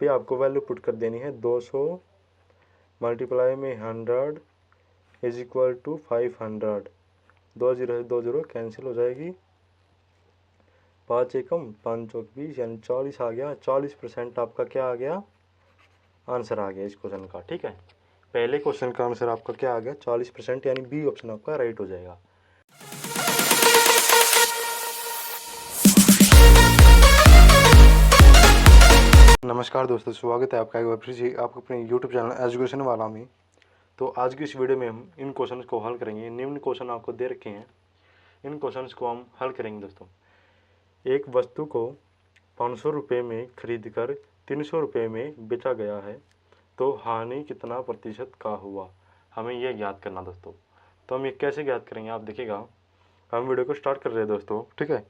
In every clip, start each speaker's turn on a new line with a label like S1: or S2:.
S1: पे आपको value put कर देनी है 200 मल्टीप्लाई में 100 इज इक्वल टू 500। 2 जीरो से 2 जीरो कैंसिल हो जाएगी, 5 एकम 5 चौक 20 यानी 40 आ गया। 40% आपका क्या आ गया, आंसर आ गया इस क्वेश्चन का। ठीक है, पहले क्वेश्चन का आंसर आपका क्या आ गया 40%, यानी बी ऑप्शन आपका राइट हो जाएगा। नमस्कार दोस्तों, स्वागत है आपका एक बार फिर से आपको अपने YouTube चैनल एजुकेशन वाला में। तो आज की इस वीडियो में हम इन क्वेश्चंस को हल करेंगे। निम्न क्वेश्चन आपको दे रखे हैं, इन क्वेश्चंस को हम हल करेंगे दोस्तों। एक वस्तु को 500 रुपये में खरीद कर 300 रुपये में बेचा गया है, तो हानि कितना प्रतिशत का हुआ, हमें यह ज्ञात करना दोस्तों। तो हम ये कैसे ज्ञात करेंगे आप देखिएगा। हम वीडियो को स्टार्ट कर रहे हैं दोस्तों। ठीक है,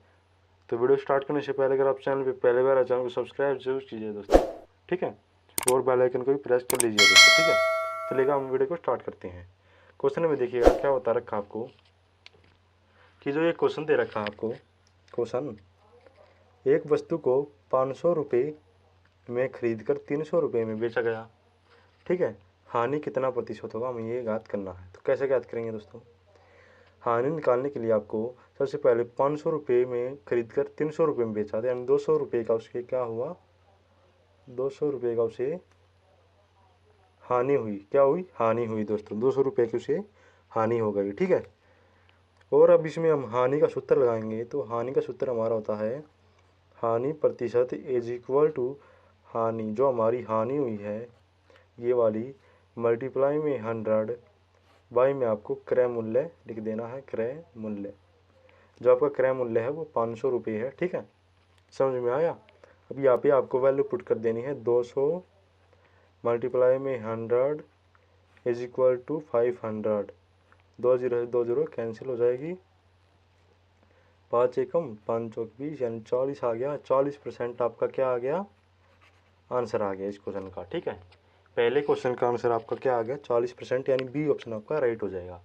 S1: तो वीडियो स्टार्ट करने से पहले अगर आप चैनल पे पहले बार आए, चैनल को सब्सक्राइब जरूर कीजिए दोस्तों। ठीक है, और बेल आइकन को भी प्रेस कर लीजिए दोस्तों। ठीक है, चलिएगा हम वीडियो को स्टार्ट करते हैं। क्वेश्चन में देखिएगा क्या बता रखा आपको कि जो ये क्वेश्चन दे रखा है आपको, क्वेश्चन एक वस्तु को 500 रुपये में खरीद कर 300 रुपये में बेचा गया। ठीक है, हानि कितना प्रतिशत होगा, हमें ये ज्ञात करना है। तो कैसे ज्ञात करेंगे दोस्तों, हानि निकालने के लिए आपको सबसे पहले 500 रुपये में खरीद कर 300 रुपये में बेचा था, यानी 200 रुपये का उसके क्या हुआ, 200 रुपये का उसे हानि हुई। क्या हुई, हानि हुई दोस्तों, 200 रुपये की उसे हानि हो गई। ठीक है, और अब इसमें हम हानि का सूत्र लगाएंगे। तो हानि का सूत्र हमारा होता है हानि प्रतिशत इज इक्वल टू हानि, जो हमारी हानि हुई है ये वाली, मल्टीप्लाई में 100 बाई में आपको क्रय मूल्य लिख देना है। क्रय मूल्य, जो आपका क्रय मूल्य है वो 500 रुपये है। ठीक है, समझ में आया। अब यहाँ पे आपको वैल्यू पुट कर देनी है 200 मल्टीप्लाई में 100 इज इक्वल टू 500। 2 जीरो से 2 जीरो कैंसिल हो जाएगी, 5 एकम 5 चौक 20 यानी 40 आ गया। 40% आपका क्या आ गया, आंसर आ गया इस क्वेश्चन का। ठीक है, पहले क्वेश्चन का आंसर आपका क्या आ गया 40%, यानी बी ऑप्शन आपका राइट हो जाएगा।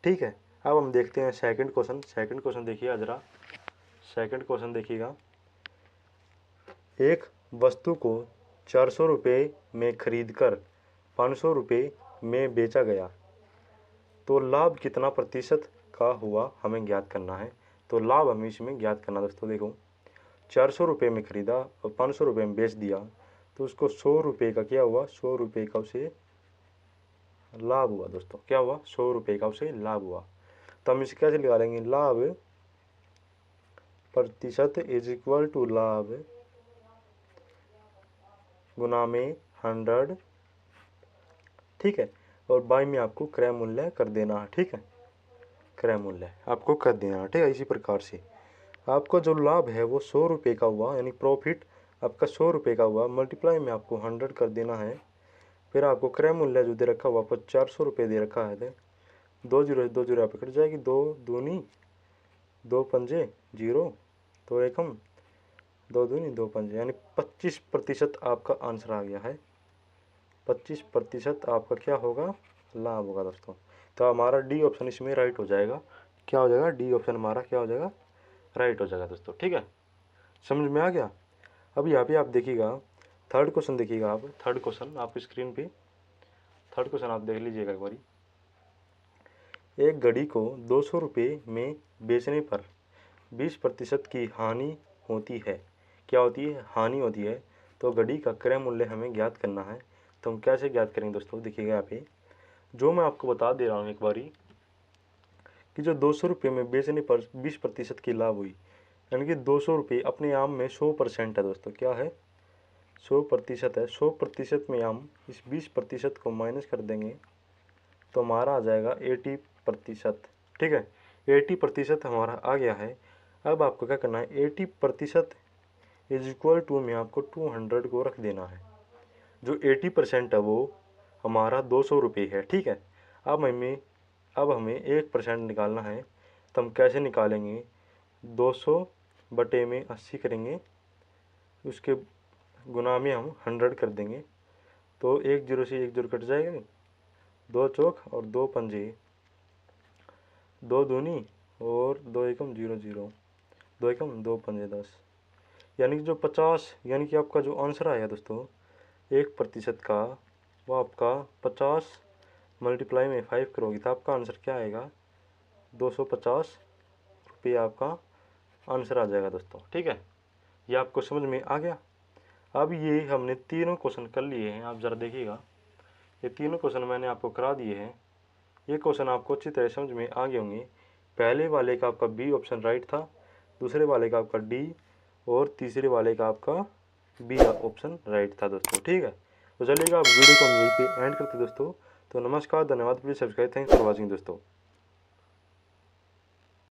S1: ठीक है, अब हम देखते हैं सेकंड क्वेश्चन। सेकंड क्वेश्चन देखिए जरा, सेकंड क्वेश्चन देखिएगा। एक वस्तु को 400 रुपये में खरीद कर 500 रुपये में बेचा गया, तो लाभ कितना प्रतिशत का हुआ, हमें ज्ञात करना है। तो लाभ हमें इसमें ज्ञात करना दोस्तों। देखो, 400 रुपये में खरीदा और 500 रुपये में बेच दिया, तो उसको 100 रुपये का क्या हुआ, 100 रुपये का उसे लाभ हुआ दोस्तों। क्या हुआ, 100 रुपये का उसे लाभ हुआ। तो हम इसे कैसे निकालेंगे, लाभ प्रतिशत इज इक्वल टू लाभ गुना में 100। ठीक है, और बाई में आपको क्रय मूल्य कर देना है। ठीक है, क्रय मूल्य आपको कर देना है। ठीक है, इसी प्रकार से आपका जो लाभ है वो 100 रुपये का हुआ, यानी प्रॉफिट आपका 100 रुपये का हुआ, मल्टीप्लाई में आपको 100 कर देना है। फिर आपको क्रय मूल्य जो दे रखा हुआ आपको 400 रुपये दे रखा है। 2 जीरो से 2 जीरो यहाँ पे कट जाएगी, 2 दूनी 2 पंजे 0, 2 एकम 2 दूनी 2 पंजे, यानी 25% आपका आंसर आ गया है। 25% आपका क्या होगा, लाभ होगा दोस्तों। तो हमारा डी ऑप्शन इसमें राइट हो जाएगा। क्या हो जाएगा, डी ऑप्शन हमारा क्या हो जाएगा, राइट हो जाएगा दोस्तों। ठीक है, समझ में आ गया। अब यहाँ पे आप देखिएगा थर्ड क्वेश्चन, देखिएगा आप थर्ड क्वेश्चन, आप स्क्रीन पे थर्ड क्वेश्चन आप देख लीजिएगा एक बारी। एक घड़ी को 200 रुपये में बेचने पर 20% की हानि होती है। क्या होती है, हानि होती है। तो घड़ी का क्रय मूल्य हमें ज्ञात करना है। तो हम कैसे ज्ञात करेंगे दोस्तों, देखिएगा यहाँ पे जो मैं आपको बता दे रहा हूँ एक बारी, कि जो 200 रुपये में बेचने पर 20% की लाभ हुई, यानी कि 200 रुपये अपने आप में 100% है दोस्तों। क्या है, 100% है। 100% में हम इस 20% को माइनस कर देंगे तो हमारा आ जाएगा 80%। ठीक है, 80% हमारा आ गया है। अब आपको क्या करना है, 80% इज इक्वल टू में आपको 200 को रख देना है। जो 80% है वो हमारा 200 रुपये है। ठीक है, अब हमें 1% निकालना है। तो हम कैसे निकालेंगे, 200 बटे में 80 करेंगे, उसके गुना में हम 100 कर देंगे। तो 1 जीरो से 1 जीरो कट जाएगा, 2 चौक और 2 पंजे, 2 दूनी और 2 एकम 0 0, 2 एकम 2 पंजे 10, यानी कि जो 50, यानी कि आपका जो आंसर आया दोस्तों 1% का वो आपका 50 मल्टीप्लाई में 5 करोगे तो आपका आंसर क्या आएगा, 250 रुपये आपका आंसर आ जाएगा दोस्तों। ठीक है, ये आपको समझ में आ गया। अब ये हमने तीनों क्वेश्चन कर लिए हैं, आप ज़रा देखिएगा, ये तीनों क्वेश्चन मैंने आपको करा दिए हैं। ये क्वेश्चन आपको अच्छी तरह समझ में आ गए होंगे। पहले वाले का आपका बी ऑप्शन राइट था, दूसरे वाले का आपका डी, और तीसरे वाले का आपका बी ऑप्शन राइट था दोस्तों। ठीक है, तो चलिएगा आप वीडियो को हम यहीं पे एंड करते दोस्तों। तो नमस्कार, धन्यवाद, please subscribe, thanks for watching दोस्तों।